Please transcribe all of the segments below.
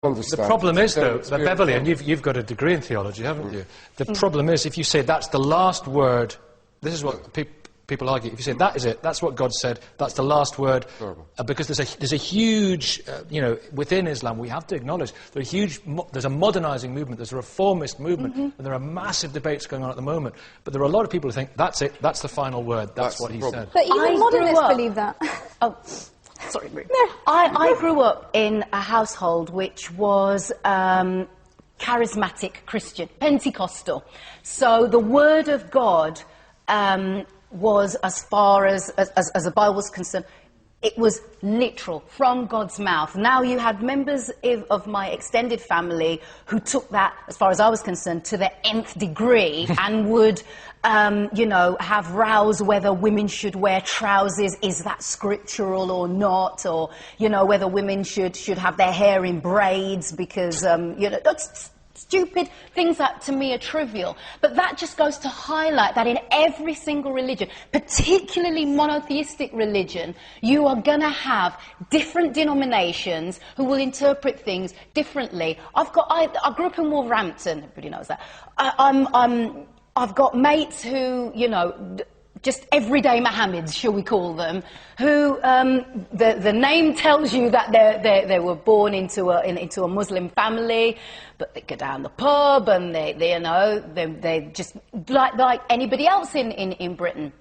The problem is, though, that Beverly, and you've got a degree in theology, haven't you? The problem is, if you say that's the last word, this is what people argue. If you say that is it, that's what God said, that's the last word, because there's a huge, you know, within Islam, we have to acknowledge there's a modernising movement, there's a reformist movement, and there are massive debates going on at the moment. But there are a lot of people who think that's it, that's the final word, that's what he said. But even modernists believe that. Oh. Sorry, Ruth. No. I grew up in a household which was charismatic Christian, Pentecostal. So the Word of God was, as far as the Bible was concerned, it was literal, from God's mouth. Now, you had members of my extended family who took that, as far as I was concerned, to the nth degree and would, you know, have rows whether women should wear trousers, is that scriptural or not, or, you know, whether women should have their hair in braids because, you know, that's stupid things that to me are trivial. But that just goes to highlight that in every single religion, particularly monotheistic religion, you are going to have different denominations who will interpret things differently. I grew up in Wolverhampton, everybody knows that. I've got mates who, you know, just everyday Mohammeds, shall we call them, who the name tells you that they were born into a Muslim family, but they go down the pub and they just like anybody else in Britain,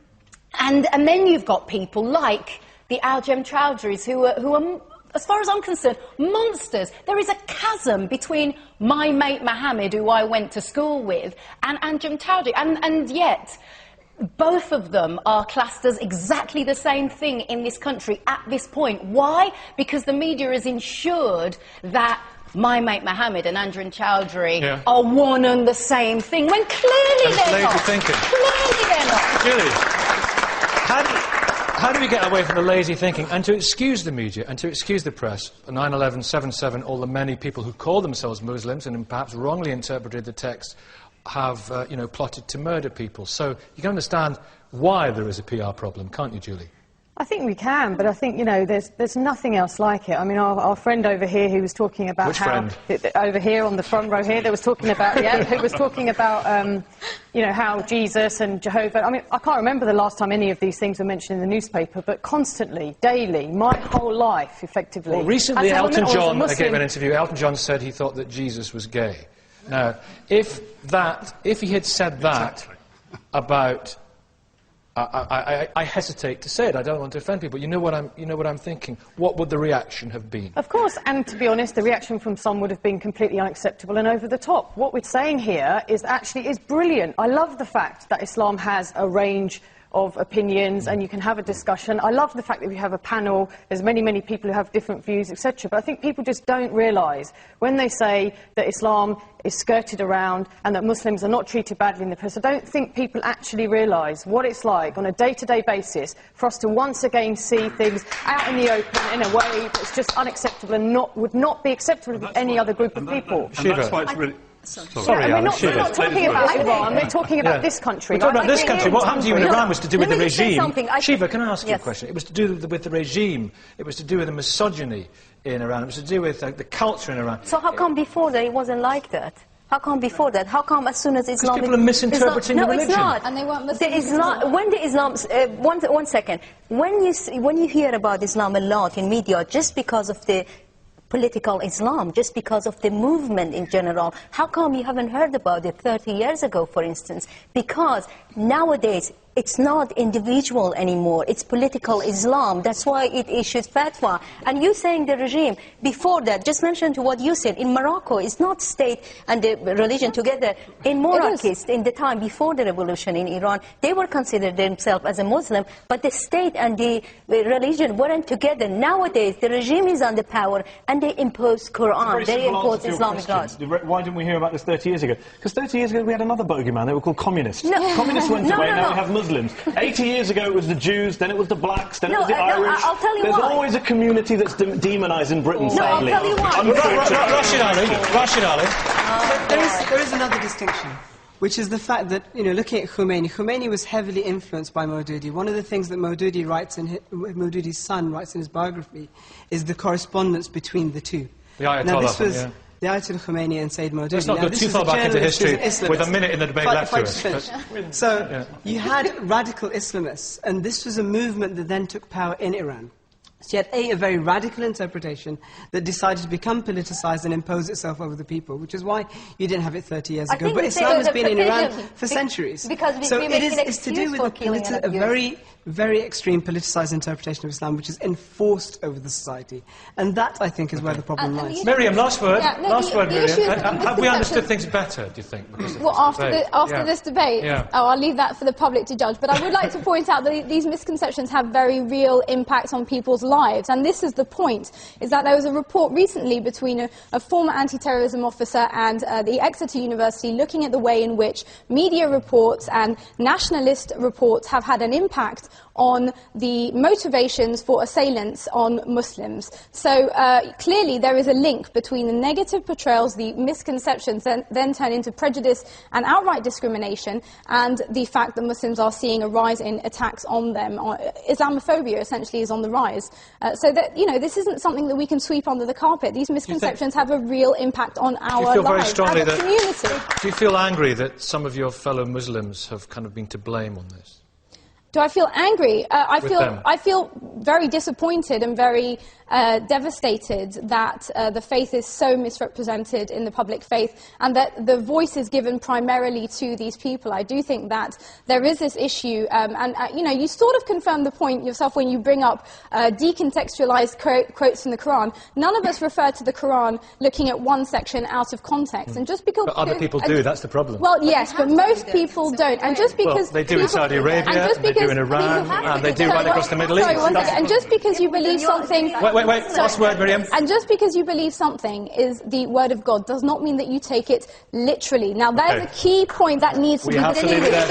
and then you've got people like the Al-Jem Chowdhuries who are, as far as I'm concerned, monsters. There is a chasm between my mate Mohammed, who I went to school with, and Al-Jem Chowdhury, and yet both of them are classed as exactly the same thing in this country at this point. Why? Because the media has ensured that my mate Mohammed and Al-Jem Chowdhury are one and the same thing, when clearly they're not. Clearly they're not. Julie, how do we get away from the lazy thinking and to excuse the media and to excuse the press, 9/11, 7/7, all the many people who call themselves Muslims and perhaps wrongly interpreted the text have, you know, plotted to murder people. So you can understand why there is a PR problem, can't you, Julie? I think we can, but I think, you know, there's nothing else like it. I mean, our friend over here who was talking about Which friend? Over here on the front row here, that was talking about, who was talking about, you know, how Jesus and Jehovah... I mean, I can't remember the last time any of these things were mentioned in the newspaper, but constantly, daily, my whole life, effectively... Well, recently Elton John gave an interview. Elton John said he thought that Jesus was gay. Now, if he had said that about... I hesitate to say it. I don't want to offend people. You know what I'm thinking. What would the reaction have been? Of course, and to be honest, the reaction from some would have been completely unacceptable and over the top. What we're saying here is brilliant. I love the fact that Islam has a range of opinions and you can have a discussion. I love the fact that we have a panel, there's many people who have different views, etc. But I think people just don't realise when they say that Islam is skirted around and that Muslims are not treated badly in the press, I don't think people actually realise what it's like on a day-to-day basis for us to once again see things out in the open in a way that's just unacceptable and would not be acceptable with any other group of people. That's why it's really... Sorry, we're not talking about Iran, we're talking about this country. We're talking about this country. What happened to you in Iran was to do with the regime. Shiva, can I ask you a question? It was to do with the regime. It was to do with the misogyny in Iran. It was to do with the culture in Iran. So how come before that it wasn't like that? How come before that? How come as soon as Islam... Because people are misinterpreting the religion. No, it's not. And they weren't Muslims. When the Islam... one second. When you hear about Islam a lot in media, just because of the political Islam, just because of the movement in general, how come you haven't heard about it 30 years ago, for instance? Because nowadays it's not individual anymore, it's political Islam. That's why it issues fatwa. And you saying the regime, before that, just mention to what you said, in Morocco, it's not state and the religion together. In monarchies, in the time before the revolution in Iran, they were considered themselves as a Muslim, but the state and the religion weren't together. Nowadays, the regime is on the power, and they impose Quran, they impose Islamic laws. Why didn't we hear about this 30 years ago? Because 30 years ago we had another bogeyman, they were called communists. Communists went away, now we have Muslims. 80 years ago it was the Jews, then it was the blacks, then it was the Irish. I'll tell you There's why. always a community that's demonised in Britain, sadly. I'll tell you why. Rashid Ali. There is another distinction, which is the fact that, you know, looking at Khomeini was heavily influenced by Maududi. One of the things that Maududi's son writes in his biography is the correspondence between the two. The Ayatollah. Now, this was yeah. the Ayatollah Khomeini and Sayyid Maududi. Let's not go too far back into history with a minute in the debate left to us. So, you had radical Islamists, and this was a movement that then took power in Iran. So you had a very radical interpretation that decided to become politicised and impose itself over the people, which is why you didn't have it 30 years ago. But Islam has been in Iran for centuries. So it is to do with a very, very extreme politicised interpretation of Islam, which is enforced over the society. And that, I think, is where the problem lies. Miriam, last word. Yeah, no, last word, Miriam. Have we misconception. understood things better, do you think? Because of Well, after yeah. this debate, Yeah. oh, I'll leave that for the public to judge. But I would like to point out that these misconceptions have very real impact on people's lives. And this is the point, is that there was a report recently between a former anti-terrorism officer and the Exeter University looking at the way in which media reports and nationalist reports have had an impact on the motivations for assailants on Muslims. So clearly there is a link between the negative portrayals, the misconceptions then turn into prejudice and outright discrimination, and the fact that Muslims are seeing a rise in attacks on them. Islamophobia essentially is on the rise. So that, you know, this isn't something that we can sweep under the carpet. These misconceptions have a real impact on our lives as a community. Do you feel angry that some of your fellow Muslims have kind of been to blame on this? Do I feel angry? I feel very disappointed and very devastated that the faith is so misrepresented in the public faith, and that the voice is given primarily to these people. I do think that there is this issue, and you know, you sort of confirm the point yourself when you bring up decontextualized quotes from the Quran. None of us refer to the Quran looking at one section out of context, and just because But other people do. That's the problem. Well, yes, but most people don't, and just because they do in Saudi Arabia, they do in Iran, and they do right across the Middle East. And just because you believe something. Wait, last word, Miriam. And just because you believe something is the word of God does not mean that you take it literally. Now, that is a key point that needs to be... We have to leave it there.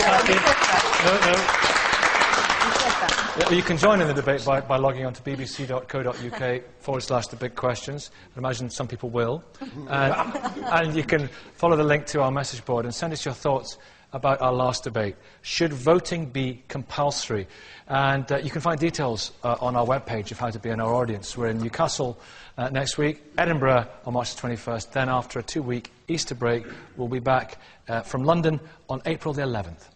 No. You can join in the debate by logging on to bbc.co.uk/the big questions. I imagine some people will. And you can follow the link to our message board and send us your thoughts about our last debate. Should voting be compulsory? And you can find details on our webpage of how to be in our audience. We're in Newcastle next week, Edinburgh on March the 21st. Then after a 2-week Easter break, we'll be back from London on April the 11th.